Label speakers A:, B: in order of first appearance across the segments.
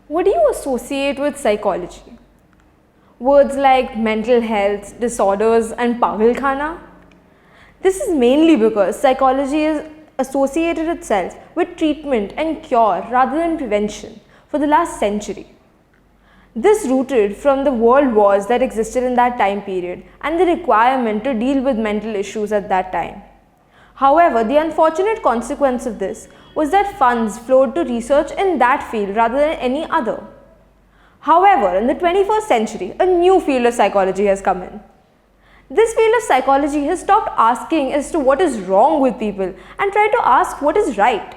A: What do you associate with psychology? Words like mental health, disorders, and pagalkhana? This is mainly because psychology is associated itself with treatment and cure rather than prevention for the last century. This rooted from the world wars that existed in that time period and the requirement to deal with mental issues at that time. However, the unfortunate consequence of this was that funds flowed to research in that field rather than any other. However, in the 21st century, a new field of psychology has come in. This field of psychology has stopped asking as to what is wrong with people and tried to ask what is right.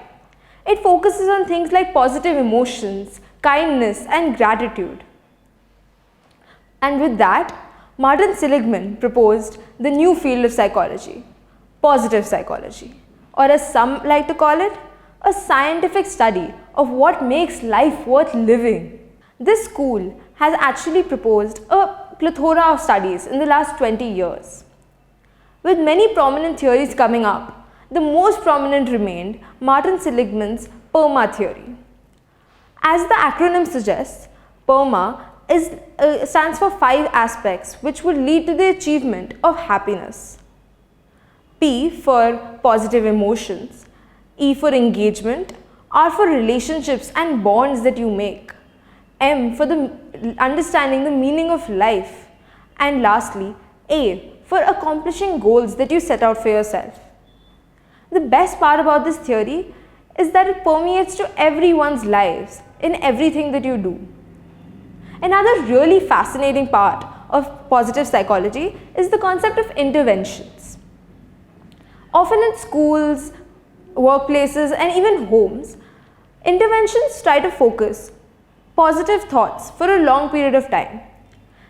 A: It focuses on things like positive emotions, kindness, and gratitude. And with that, Martin Seligman proposed the new field of psychology, positive psychology, or as some like to call it, a scientific study of what makes life worth living. This school has actually proposed a plethora of studies in the last 20 years. With many prominent theories coming up, the most prominent remained Martin Seligman's PERMA theory. As the acronym suggests, PERMA stands for 5 aspects which would lead to the achievement of happiness. P for positive emotions, E for engagement, R for relationships and bonds that you make, M for the understanding the meaning of life, and lastly, A for accomplishing goals that you set out for yourself. The best part about this theory is that it permeates to everyone's lives in everything that you do. Another really fascinating part of positive psychology is the concept of interventions. Often in schools, workplaces, and even homes, interventions try to focus positive thoughts for a long period of time.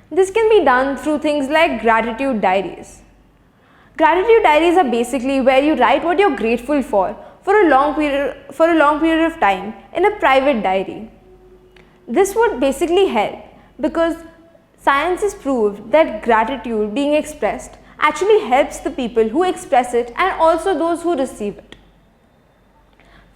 A: This can be done through things like gratitude diaries. Gratitude diaries are basically where you write what you're grateful for a long period of time in a private diary. This would basically help because science has proved that gratitude being expressed actually helps the people who express it and also those who receive it.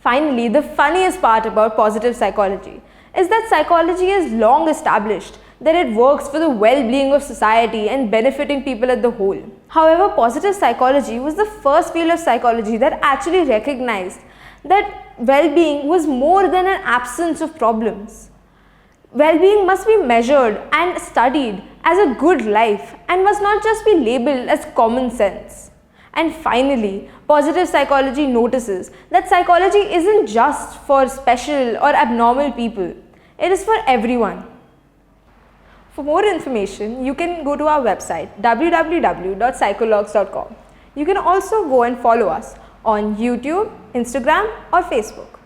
A: Finally, the funniest part about positive psychology is that psychology has long established that it works for the well-being of society and benefiting people as a whole. However, positive psychology was the first field of psychology that actually recognized that well-being was more than an absence of problems. Well-being must be measured and studied as a good life and must not just be labeled as common sense. And finally, positive psychology notices that psychology isn't just for special or abnormal people. It is for everyone. For more information, you can go to our website www.psychologs.com. You can also go and follow us on YouTube, Instagram, or Facebook.